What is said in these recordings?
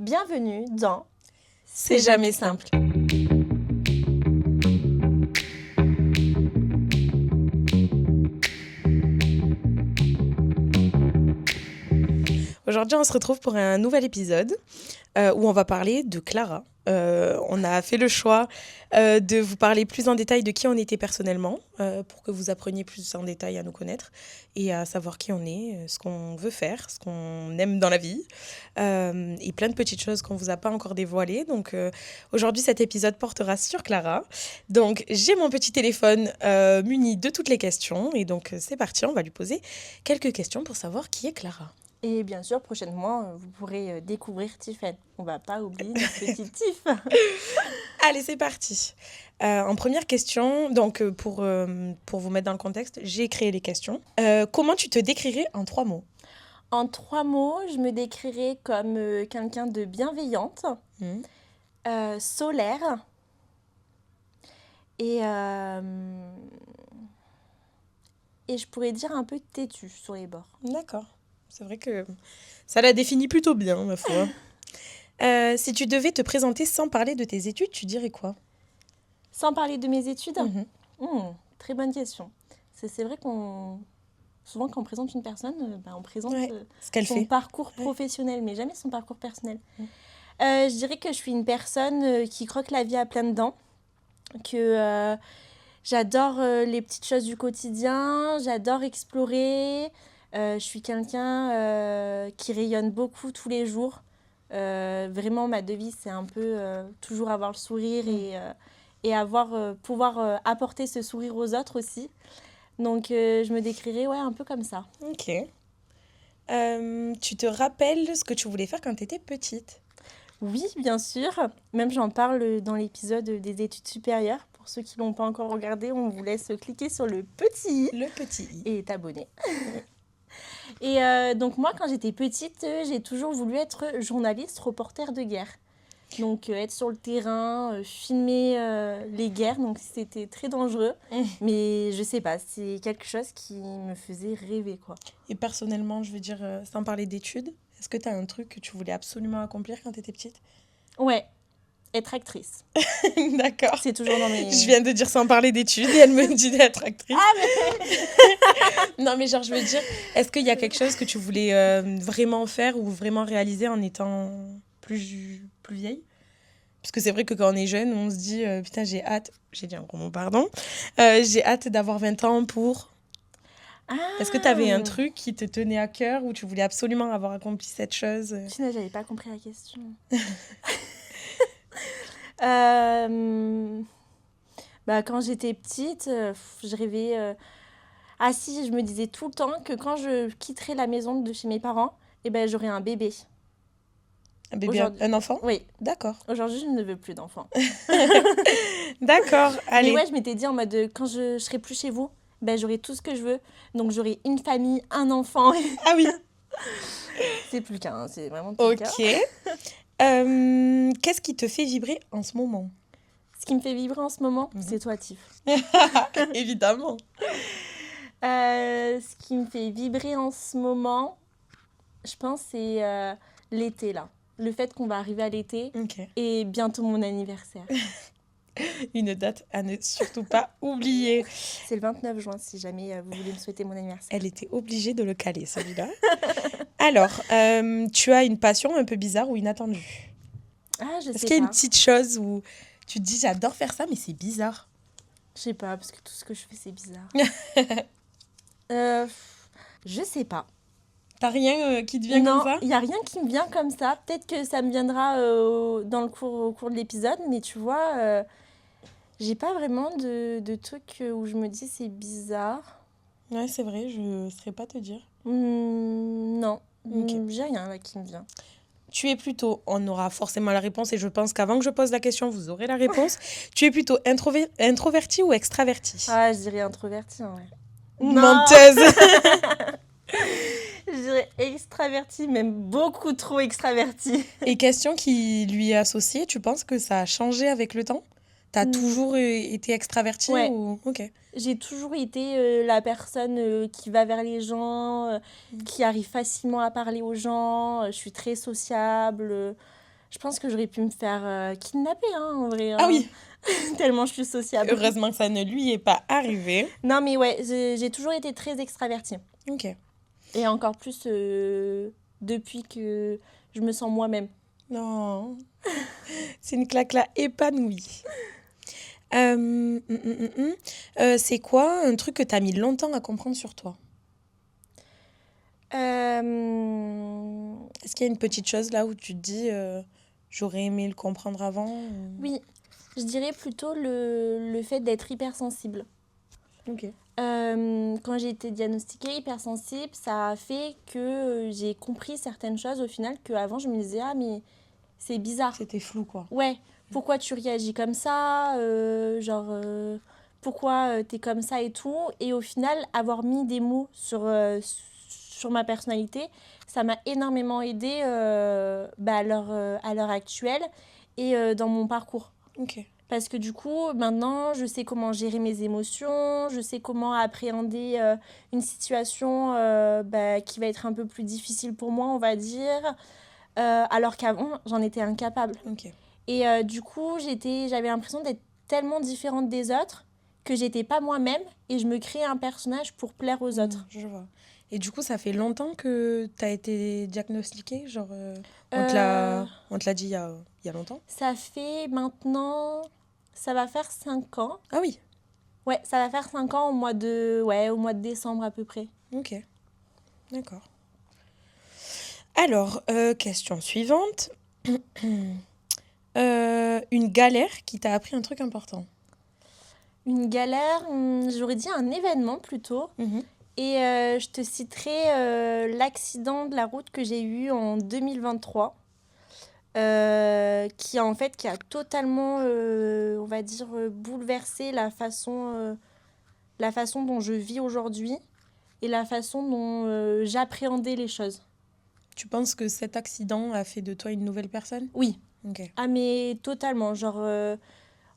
Bienvenue dans C'est jamais simple. Aujourd'hui, on se retrouve pour un nouvel épisode où on va parler de Clara. On a fait le choix de vous parler plus en détail de qui on était personnellement pour que vous appreniez plus en détail à nous connaître et à savoir qui on est, ce qu'on veut faire, ce qu'on aime dans la vie et plein de petites choses qu'on ne vous a pas encore dévoilées. Donc aujourd'hui, cet épisode portera sur Clara. Donc j'ai mon petit téléphone muni de toutes les questions et donc c'est parti, on va lui poser quelques questions pour savoir qui est Clara. Et bien sûr, prochainement, vous pourrez découvrir Tiffen. On va pas oublier notre petit Tiff. Allez, c'est parti. En première question, donc pour vous mettre dans le contexte, j'ai créé les questions. Comment tu te décrirais en 3 mots? En 3 mots, je me décrirais comme quelqu'un de bienveillante, solaire et je pourrais dire un peu têtue sur les bords. D'accord. C'est vrai que ça la définit plutôt bien, ma foi. Si tu devais te présenter sans parler de tes études, tu dirais quoi? Sans parler de mes études, très bonne question. C'est vrai souvent quand on présente une personne, on présente ce qu'elle son fait. parcours professionnel, mais jamais son parcours personnel. Je dirais que je suis une personne qui croque la vie à pleines dents, que j'adore les petites choses du quotidien, j'adore explorer. Je suis quelqu'un qui rayonne beaucoup tous les jours. Vraiment, ma devise, c'est un peu toujours avoir le sourire et pouvoir apporter ce sourire aux autres aussi. Donc, je me décrirais un peu comme ça. Ok. Tu te rappelles ce que tu voulais faire quand tu étais petite? Oui, bien sûr. Même j'en parle dans l'épisode des études supérieures. Pour ceux qui ne l'ont pas encore regardé, on vous laisse cliquer sur le petit i. Le petit i. Et t'abonner. Et donc moi, quand j'étais petite, j'ai toujours voulu être journaliste, reporter de guerre. Donc être sur le terrain, filmer les guerres, donc c'était très dangereux. Mais je sais pas, c'est quelque chose qui me faisait rêver, quoi. Et personnellement, je veux dire, sans parler d'études, est-ce que tu as un truc que tu voulais absolument accomplir quand tu étais petite? Ouais, être actrice. D'accord. C'est toujours dans mes... Je viens de dire sans parler d'études et elle me dit d'être actrice. Ah, mais... Non, mais genre, je veux dire, est-ce qu'il y a quelque chose que tu voulais vraiment faire ou vraiment réaliser en étant plus vieille? Parce que c'est vrai que quand on est jeune, on se dit, putain, j'ai hâte, j'ai dit un gros mot, pardon, j'ai hâte d'avoir 20 ans pour... Ah. Est-ce que tu avais un truc qui te tenait à cœur ou tu voulais absolument avoir accompli cette chose? J'avais pas compris la question. Quand j'étais petite, je rêvais... Ah si, je me disais tout le temps que quand je quitterais la maison de chez mes parents, j'aurais un bébé. Un bébé, un enfant? Oui. D'accord. Aujourd'hui, je ne veux plus d'enfant. D'accord, allez. Mais ouais, je m'étais dit en mode, quand je serai plus chez vous, j'aurai tout ce que je veux. Donc j'aurai une famille, un enfant. Ah oui. C'est plus le cas, hein, c'est vraiment plus le cas. Ok. Qu'est-ce qui te fait vibrer en ce moment? Ce qui me fait vibrer en ce moment, c'est toi, Tiff. Évidemment. Ce qui me fait vibrer en ce moment, je pense, c'est l'été, là. Le fait qu'on va arriver à l'été et bientôt mon anniversaire. Une date à ne surtout pas oublier. C'est le 29 juin, si jamais vous voulez me souhaiter mon anniversaire. Elle était obligée de le caler, celui-là. Alors, tu as une passion un peu bizarre ou inattendue? Ah, je sais pas. Est-ce qu'il y a une petite chose où tu te dis, j'adore faire ça, mais c'est bizarre? Je sais pas, parce que tout ce que je fais, c'est bizarre. Je sais pas. T'as rien qui te vient comme ça? Non, il n'y a rien qui me vient comme ça. Peut-être que ça me viendra au cours de l'épisode, mais tu vois, j'ai pas vraiment de trucs où je me dis c'est bizarre. Ouais, c'est vrai, je ne saurais pas te dire. Non, j'ai rien là qui me vient. Tu es plutôt, on aura forcément la réponse et je pense qu'avant que je pose la question, vous aurez la réponse. Tu es plutôt introvertie ou extravertie? Ah, je dirais introvertie, en vrai. Menteuse. Je dirais extravertie, même beaucoup trop extravertie. Et question qui lui est associée, tu penses que ça a changé avec le temps? T'as toujours été extravertie ou... Ok. J'ai toujours été la personne qui va vers les gens, qui arrive facilement à parler aux gens. Je suis très sociable. Je pense que j'aurais pu me faire kidnapper, hein, en vrai. Ah oui, Tellement je suis sociable. heureusement que ça ne lui est pas arrivé. Non, mais ouais, j'ai toujours été très extravertie. Ok. Et encore plus depuis que je me sens moi-même. Non, c'est une claque-là épanouie. C'est quoi un truc que t'as mis longtemps à comprendre sur toi? Euh, Est-ce qu'il y a une petite chose là où tu te dis j'aurais aimé le comprendre avant Oui, je dirais plutôt le fait d'être hypersensible. Ok. Quand j'ai été diagnostiquée hypersensible, ça a fait que j'ai compris certaines choses au final qu'avant je me disais ah mais c'est bizarre. C'était flou quoi. Ouais, pourquoi tu réagis comme ça pourquoi t'es comme ça et tout. Et au final, avoir mis des mots sur ma personnalité, ça m'a énormément aidée à l'heure actuelle et dans mon parcours. Ok. Parce que du coup, maintenant, je sais comment gérer mes émotions, je sais comment appréhender une situation qui va être un peu plus difficile pour moi, on va dire, alors qu'avant, j'en étais incapable. Ok. Et du coup, j'avais l'impression d'être tellement différente des autres que j'étais pas moi-même et je me créais un personnage pour plaire aux autres. Je vois. Et du coup, ça fait longtemps que t'as été diagnostiquée? Genre, Euh, on te l'a dit il y a longtemps? Ça fait maintenant, ça va faire 5 ans. Ah oui. Ouais, ça va faire 5 ans au mois de décembre à peu près. Ok. D'accord. Alors, question suivante. Une galère qui t'a appris un truc important. Une galère, j'aurais dit un événement plutôt. Et je te citerai l'accident de la route que j'ai eu en 2023, qui a totalement, on va dire, bouleversé la façon dont je vis aujourd'hui et la façon dont j'appréhendais les choses. Tu penses que cet accident a fait de toi une nouvelle personne? Oui. Ok. Ah mais totalement, genre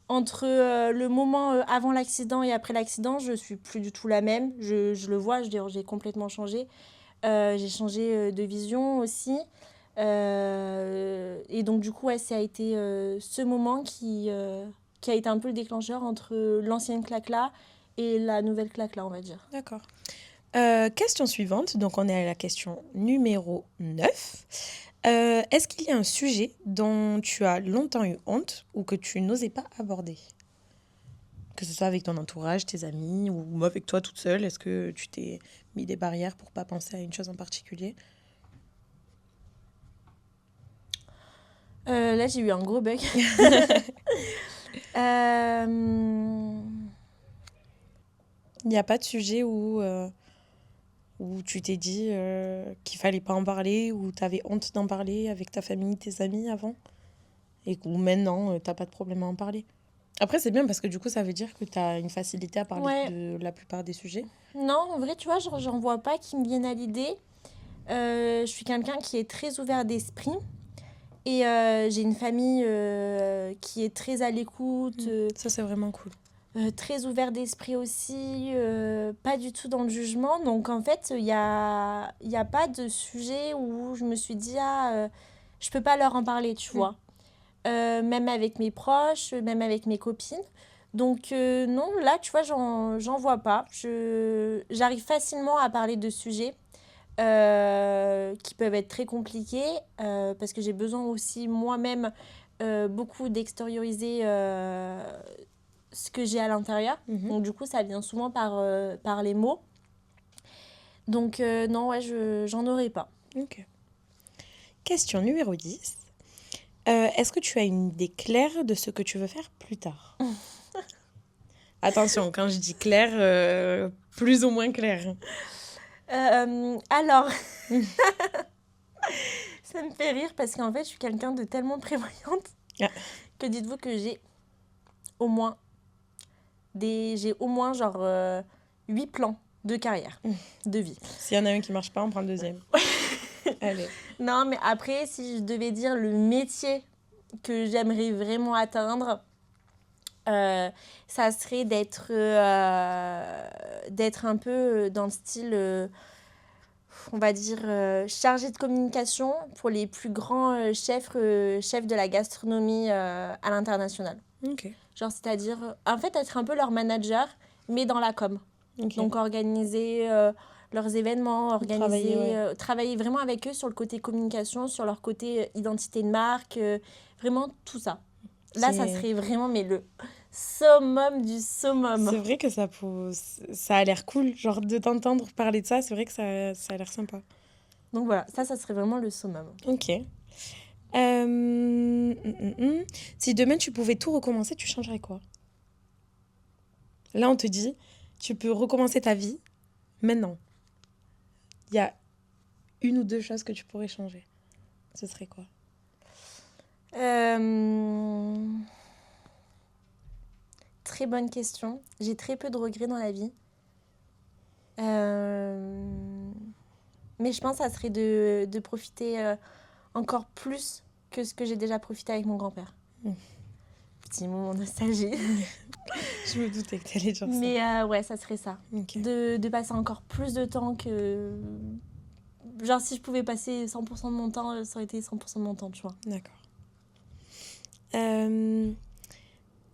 entre le moment avant l'accident et après l'accident, je suis plus du tout la même. Je le vois, j'ai complètement changé. J'ai changé de vision aussi. Et donc du coup, ouais, ça a été ce moment qui a été un peu le déclencheur entre l'ancienne claque-là et la nouvelle claque-là, on va dire. D'accord. Question suivante, donc on est à la question numéro 9. Est-ce qu'il y a un sujet dont tu as longtemps eu honte ou que tu n'osais pas aborder? Que ce soit avec ton entourage, tes amis ou avec toi toute seule, est-ce que tu t'es mis des barrières pour pas penser à une chose en particulier? Là, j'ai eu un gros bug. Il n'y a pas de sujet où tu t'es dit qu'il fallait pas en parler, ou tu avais honte d'en parler avec ta famille, tes amis avant, et où maintenant t'as pas de problème à en parler. Après, c'est bien parce que du coup, ça veut dire que tu as une facilité à parler Ouais. de la plupart des sujets. Non, en vrai, tu vois, j'en vois pas qui me viennent à l'idée. Je suis quelqu'un qui est très ouvert d'esprit. Et j'ai une famille qui est très à l'écoute, Ça, c'est vraiment cool. très ouvert d'esprit aussi, pas du tout dans le jugement. Donc en fait, il y a pas de sujet où je me suis dit, je peux pas leur en parler, tu vois. Même avec mes proches, même avec mes copines. Donc non, là, tu vois, j'en vois pas. J'arrive facilement à parler de sujets qui peuvent être très compliqués parce que j'ai besoin aussi moi-même beaucoup d'extérioriser ce que j'ai à l'intérieur. Donc du coup, ça vient souvent par les mots. Donc non, ouais, j'en aurais pas. Ok. Question numéro 10. Est-ce que tu as une idée claire de ce que tu veux faire plus tard? Attention, quand je dis clair, plus ou moins clair. Alors, ça me fait rire parce qu'en fait, je suis quelqu'un de tellement prévoyante que dites-vous que j'ai au moins genre 8 plans de carrière, de vie. S'il y en a un qui marche pas, on prend le deuxième. Allez. Non, mais après, si je devais dire le métier que j'aimerais vraiment atteindre, ça serait d'être un peu dans le style on va dire, chargée de communication pour les plus grands chefs de la gastronomie à l'international. Ok. Genre, c'est-à-dire, en fait, être un peu leur manager, mais dans la com. Ok. Donc, organiser leurs événements, travailler vraiment avec eux sur le côté communication, sur leur côté identité de marque, vraiment tout ça. Là, ça serait vraiment le summum du summum. C'est vrai que ça a l'air cool, genre de t'entendre parler de ça, c'est vrai que ça a l'air sympa. Donc voilà, ça serait vraiment le summum. Ok. Si demain tu pouvais tout recommencer, tu changerais quoi? Là, on te dit, tu peux recommencer ta vie maintenant. Il y a une ou deux choses que tu pourrais changer. Ce serait quoi? Très bonne question. J'ai très peu de regrets dans la vie. Mais je pense que ça serait de profiter encore plus que ce que j'ai déjà profité avec mon grand-père. Petit moment de nostalgie. Je me doutais que tu allais dire ça. Mais ouais, ça serait ça. Okay. De passer encore plus de temps que... Genre, si je pouvais passer 100% de mon temps, ça aurait été 100% de mon temps, tu vois. D'accord.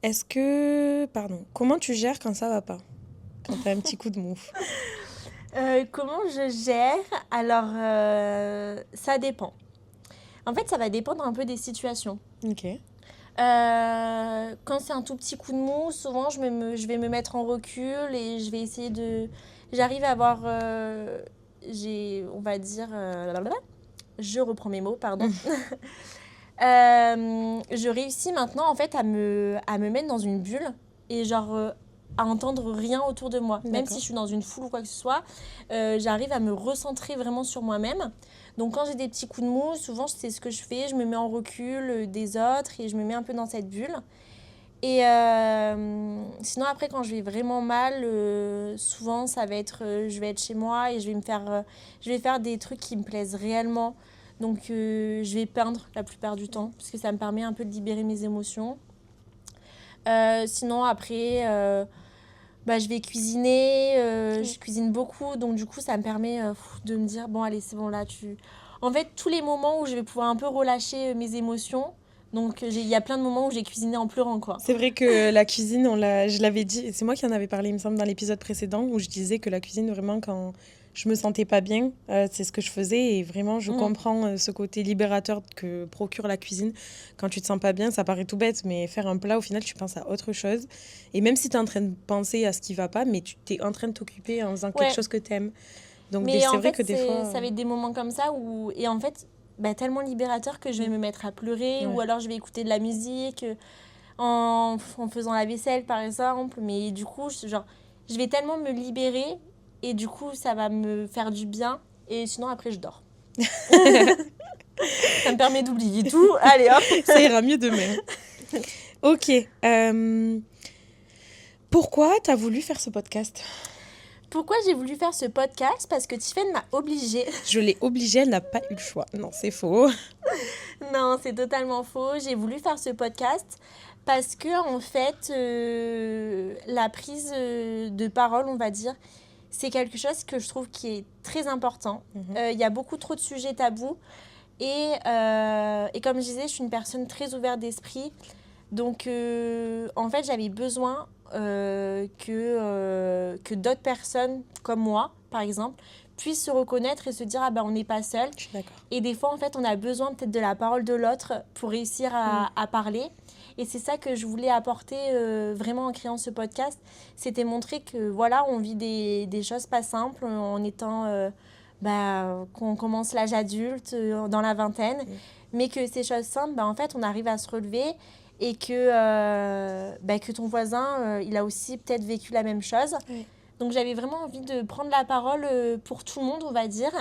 Est-ce que... Pardon. Comment tu gères quand ça va pas? Quand t'as un petit coup de mou? Comment je gère? Alors, ça dépend. En fait, ça va dépendre un peu des situations. Ok. Quand c'est un tout petit coup de mou, souvent, je vais me mettre en recul et je vais essayer de... J'arrive à avoir... on va dire... je reprends mes mots, pardon. Je réussis maintenant, en fait, à me mettre dans une bulle et genre... à entendre rien autour de moi. Même si je suis dans une foule ou quoi que ce soit, j'arrive à me recentrer vraiment sur moi-même. Donc quand j'ai des petits coups de mou, souvent c'est ce que je fais, je me mets en recul des autres et je me mets un peu dans cette bulle. Et sinon après quand je vais vraiment mal, souvent ça va être, je vais être chez moi et je vais faire des trucs qui me plaisent réellement. Donc je vais peindre la plupart du temps parce que ça me permet un peu de libérer mes émotions. Sinon après... je vais cuisiner, je cuisine beaucoup, donc du coup ça me permet de me dire, bon allez c'est bon là, En fait tous les moments où je vais pouvoir un peu relâcher mes émotions, donc il y a plein de moments où j'ai cuisiné en pleurant quoi. C'est vrai que la cuisine, je l'avais dit, c'est moi qui en avais parlé il me semble dans l'épisode précédent, où je disais que la cuisine vraiment quand je me sentais pas bien, c'est ce que je faisais et vraiment je comprends ce côté libérateur que procure la cuisine. Quand tu te sens pas bien, ça paraît tout bête, mais faire un plat, au final, tu penses à autre chose. Et même si tu es en train de penser à ce qui va pas, mais tu es en train de t'occuper en faisant quelque chose que tu aimes. Donc mais c'est vrai que des fois... ça va être des moments comme ça où... Et en fait, tellement libérateur que je vais me mettre à pleurer ou alors je vais écouter de la musique en faisant la vaisselle par exemple. Mais du coup, je vais tellement me libérer et du coup, ça va me faire du bien. Et sinon, après, je dors. Ça me permet d'oublier tout. Allez, hop. Ça ira mieux demain. Ok. Pourquoi tu as voulu faire ce podcast ? Pourquoi j'ai voulu faire ce podcast ? Parce que Tiffen m'a obligée. Je l'ai obligée, elle n'a pas eu le choix. Non, c'est faux. Non, c'est totalement faux. J'ai voulu faire ce podcast parce que, en fait, la prise de parole, on va dire, c'est quelque chose que je trouve qui est très important. Il y a beaucoup trop de sujets tabous. Et comme je disais, je suis une personne très ouverte d'esprit. Donc, en fait, j'avais besoin que d'autres personnes, comme moi, par exemple, puissent se reconnaître et se dire « Ah ben, on n'est pas seul ». Je suis d'accord. Et des fois, en fait, on a besoin peut-être de la parole de l'autre pour réussir à parler. Et c'est ça que je voulais apporter vraiment en créant ce podcast. C'était montrer que, voilà, on vit des choses pas simples en étant... qu'on commence l'âge adulte, dans la vingtaine, mais que ces choses simples, en fait, on arrive à se relever et que ton voisin, il a aussi peut-être vécu la même chose. Oui. Donc, j'avais vraiment envie de prendre la parole pour tout le monde, on va dire,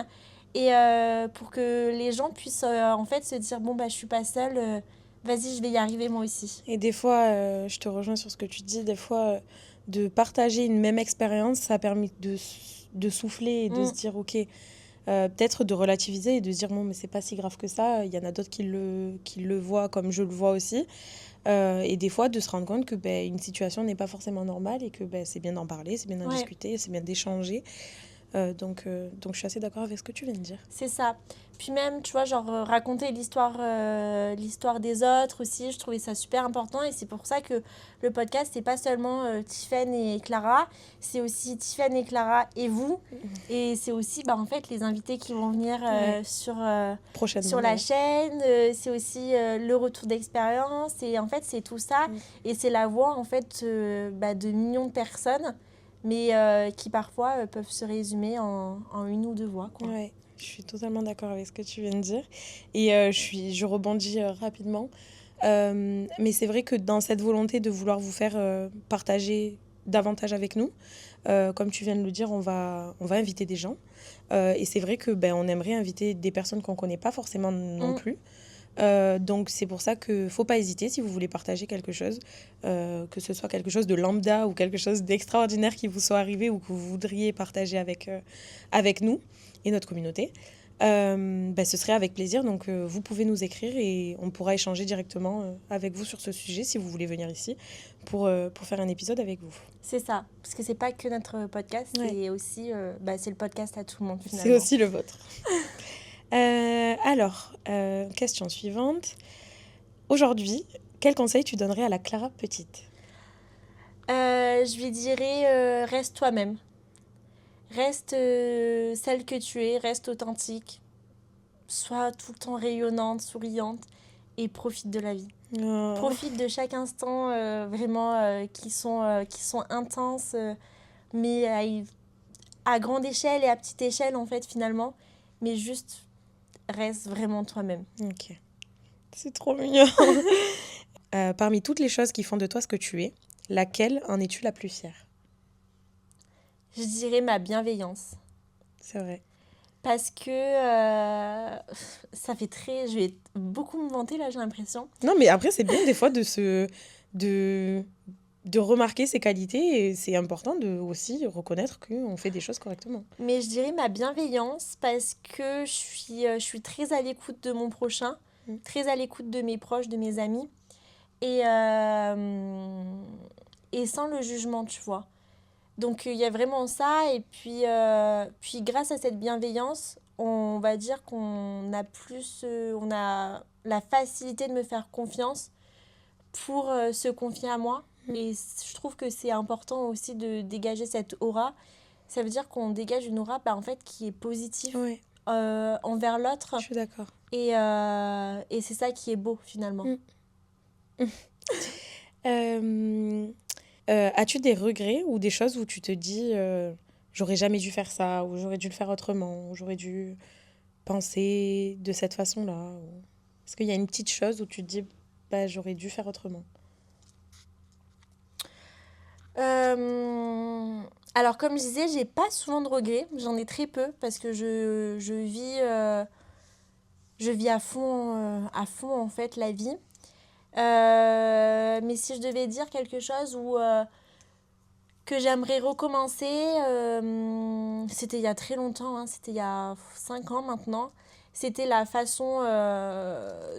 et pour que les gens puissent, en fait, se dire, bon, je suis pas seule, vas-y, je vais y arriver moi aussi. Et des fois, je te rejoins sur ce que tu dis, des fois, de partager une même expérience, ça a permis de souffler et de se dire, ok... peut-être de relativiser et de se dire bon mais c'est pas si grave que ça, il y en a d'autres qui le voient comme je le vois aussi, et des fois de se rendre compte que une situation n'est pas forcément normale et que c'est bien d'en parler, c'est bien d'en discuter, c'est bien d'échanger, Donc je suis assez d'accord avec ce que tu viens de dire. C'est ça. Puis même, tu vois, genre raconter l'histoire des autres aussi, je trouvais ça super important. Et c'est pour ça que le podcast, c'est pas seulement Tiffen et Clara, c'est aussi Tiffen et Clara et vous. Et c'est aussi, en fait, les invités qui vont venir Prochainement, sur la chaîne. C'est aussi le retour d'expérience. Et en fait, c'est tout ça. Et c'est la voix, en fait, de millions de personnes, mais qui parfois peuvent se résumer en une ou deux voix, quoi. Ouais, je suis totalement d'accord avec ce que tu viens de dire. Et je rebondis rapidement. Mais c'est vrai que dans cette volonté de vouloir vous faire partager davantage avec nous, comme tu viens de le dire, on va inviter des gens. Et c'est vrai que on aimerait inviter des personnes qu'on ne connaît pas forcément non plus. Donc c'est pour ça qu'il ne faut pas hésiter si vous voulez partager quelque chose, que ce soit quelque chose de lambda ou quelque chose d'extraordinaire qui vous soit arrivé ou que vous voudriez partager avec nous et notre communauté. Ce serait avec plaisir, donc vous pouvez nous écrire et on pourra échanger directement avec vous sur ce sujet si vous voulez venir ici pour faire un épisode avec vous. C'est ça, parce que c'est pas que notre podcast, c'est aussi c'est le podcast à tout le monde finalement. C'est aussi le vôtre. Alors, question suivante. Aujourd'hui, quel conseil tu donnerais à la Clara petite ? Je lui dirais reste toi-même. Reste celle que tu es, reste authentique. Sois tout le temps rayonnante, souriante et profite de la vie. Oh. Profite de chaque instant vraiment qui sont intenses, mais à grande échelle et à petite échelle en fait finalement. Mais juste reste vraiment toi-même. Ok. C'est trop mignon. Parmi toutes les choses qui font de toi ce que tu es, laquelle en es-tu la plus fière ? Je dirais ma bienveillance. C'est vrai. Parce que ça fait très... Je vais beaucoup me vanter là, j'ai l'impression. Non, mais après, c'est bien des fois de remarquer ses qualités et c'est important de aussi reconnaître qu'on fait des choses correctement. Mais je dirais ma bienveillance parce que je suis très à l'écoute de mon prochain, très à l'écoute de mes proches, de mes amis et sans le jugement, tu vois. Donc il y a vraiment ça et puis grâce à cette bienveillance, on va dire qu'on a on a la facilité de me faire confiance pour se confier à moi. Et je trouve que c'est important aussi de dégager cette aura. Ça veut dire qu'on dégage une aura en fait, qui est positive envers l'autre. Je suis d'accord. Et c'est ça qui est beau finalement. As-tu des regrets ou des choses où tu te dis j'aurais jamais dû faire ça ou j'aurais dû le faire autrement ou j'aurais dû penser de cette façon-là ou... Est-ce qu'il y a une petite chose où tu te dis j'aurais dû faire autrement ? Alors comme je disais, j'ai pas souvent de regrets, j'en ai très peu parce que je vis à fond en fait la vie. Mais si je devais dire quelque chose que j'aimerais recommencer, c'était il y a très longtemps, c'était il y a 5 ans maintenant. C'était la façon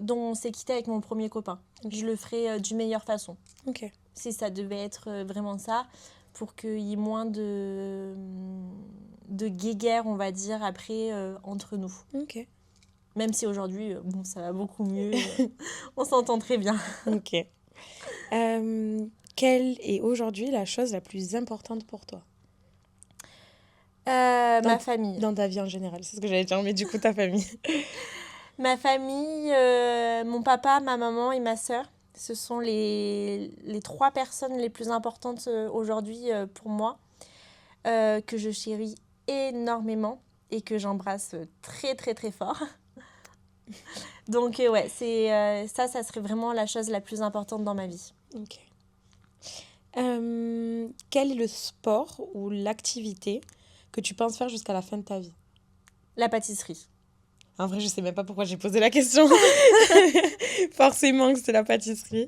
dont on s'est quitté avec mon premier copain. Je le ferais d'une meilleure façon. Ok. Si ça devait être vraiment ça, pour qu'il y ait moins de guéguerre, on va dire, après, entre nous. Ok. Même si aujourd'hui, ça va beaucoup mieux. On s'entend très bien. Ok. Quelle est aujourd'hui la chose la plus importante pour toi ? Ma famille. Dans ta vie en général, c'est ce que j'allais dire, mais du coup, ta famille. Ma famille, mon papa, ma maman et ma sœur. Ce sont les 3 personnes les plus importantes aujourd'hui pour moi, que je chéris énormément et que j'embrasse très, très, très fort. Donc, ouais, ça serait vraiment la chose la plus importante dans ma vie. Ok. Quel est le sport ou l'activité que tu penses faire jusqu'à la fin de ta vie ? La pâtisserie. En vrai, je sais même pas pourquoi j'ai posé la question. Forcément que c'était la pâtisserie.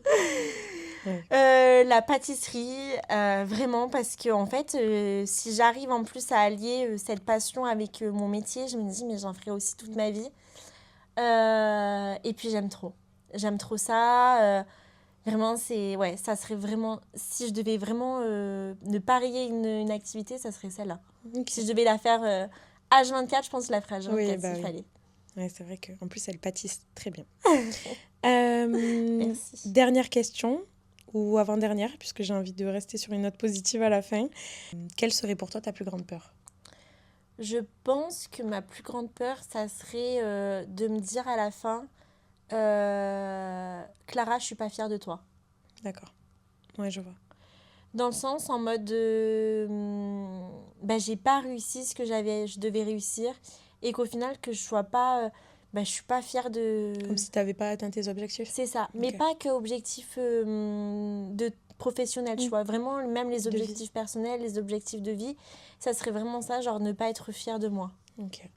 Ouais. La pâtisserie, vraiment, parce que en fait, si j'arrive en plus à allier cette passion avec mon métier, je me dis, mais j'en ferai aussi toute ma vie. Et puis, j'aime trop. J'aime trop ça. Vraiment, ouais, ça serait vraiment... Si je devais vraiment ne pas rayer une activité, ça serait celle-là. Ok. Si je devais la faire H24, je pense que je la ferais H24 Oui, s'il fallait. Ouais, c'est vrai qu'en plus, elle pâtisse très bien. Merci. Dernière question, ou avant-dernière, puisque j'ai envie de rester sur une note positive à la fin. Quelle serait pour toi ta plus grande peur? Je pense que ma plus grande peur, ça serait de me dire à la fin, Clara, je suis pas fière de toi. D'accord. Ouais, je vois. Dans le sens en mode, j'ai pas réussi ce que je devais réussir et qu'au final que je sois pas, je suis pas fière de. Comme si tu n'avais pas atteint tes objectifs. C'est ça, mais Ok. pas que objectifs de professionnel, tu vois. Vraiment, même les De vie. objectifs personnels, les objectifs de vie, ça serait vraiment ça, genre ne pas être fière de moi. Ok.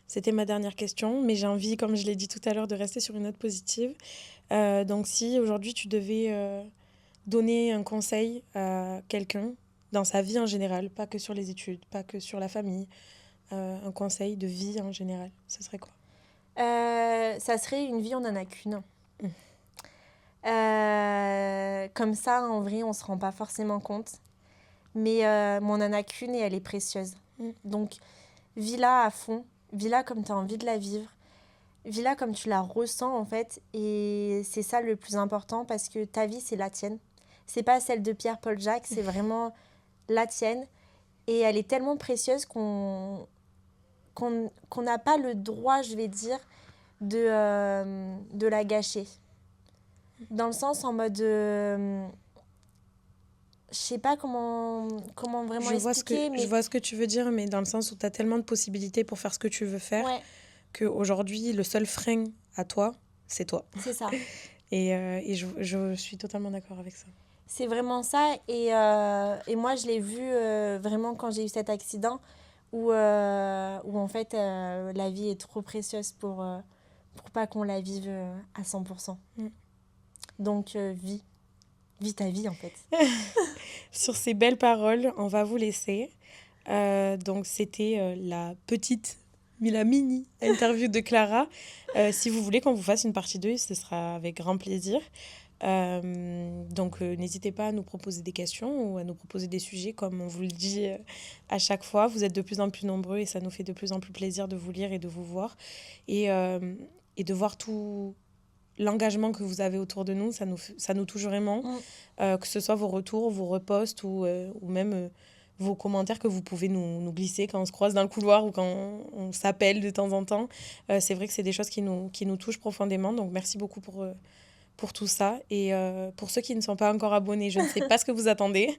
C'était ma dernière question, mais j'ai envie, comme je l'ai dit tout à l'heure, de rester sur une note positive. Donc si aujourd'hui tu devais donner un conseil à quelqu'un dans sa vie en général, pas que sur les études, pas que sur la famille, un conseil de vie en général, ce serait quoi? Ça serait une vie, on n'en a qu'une. Mm. Comme ça, en vrai, on se rend pas forcément compte. Mais on n'en a qu'une et elle est précieuse. Mm. Donc, vis-la à fond. Vis-la comme tu as envie de la vivre. Vis-la comme tu la ressens, en fait. Et c'est ça le plus important parce que ta vie, c'est la tienne. C'est pas celle de Pierre-Paul Jacques, c'est vraiment la tienne. Et elle est tellement précieuse qu'on n'a pas le droit, je vais dire, de la gâcher. Dans le sens en mode... je sais pas comment vraiment expliquer, mais... Je vois ce que tu veux dire, mais dans le sens où tu as tellement de possibilités pour faire ce que tu veux faire, Ouais, qu'aujourd'hui, le seul frein à toi, c'est toi. c'est ça. Et je suis totalement d'accord avec ça. C'est vraiment ça. Et moi, je l'ai vu vraiment quand j'ai eu cet accident où en fait, la vie est trop précieuse pour pas qu'on la vive à 100%. Mm. Donc, vis ta vie, en fait. Sur ces belles paroles, on va vous laisser. Donc, c'était la petite, mais la mini interview de Clara. Si vous voulez qu'on vous fasse une partie 2, ce sera avec grand plaisir. Donc, n'hésitez pas à nous proposer des questions ou à nous proposer des sujets, comme on vous le dit à chaque fois. Vous êtes de plus en plus nombreux et ça nous fait de plus en plus plaisir de vous lire et de vous voir. Et de voir tout l'engagement que vous avez autour de nous, ça nous touche vraiment. Que ce soit vos retours, vos reposts ou même vos commentaires que vous pouvez nous glisser quand on se croise dans le couloir ou quand on s'appelle de temps en temps. C'est vrai que c'est des choses qui nous touchent profondément. Donc, merci beaucoup pour tout ça. Et pour ceux qui ne sont pas encore abonnés, je ne sais pas ce que vous attendez.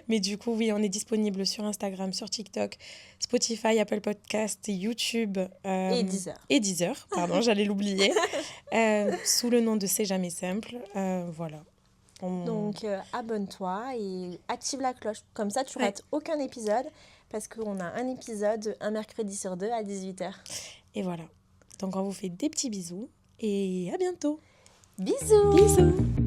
Mais du coup, oui, on est disponible sur Instagram, sur TikTok, Spotify, Apple Podcast, YouTube. Et Deezer. Et Deezer, pardon, j'allais l'oublier. Sous le nom de C'est jamais simple. Voilà. Donc, abonne-toi et active la cloche. Comme ça, tu rates aucun épisode parce qu'on a un épisode un mercredi sur 2 à 18h. Et voilà. Donc, on vous fait des petits bisous et à bientôt. Bisous. Bisous.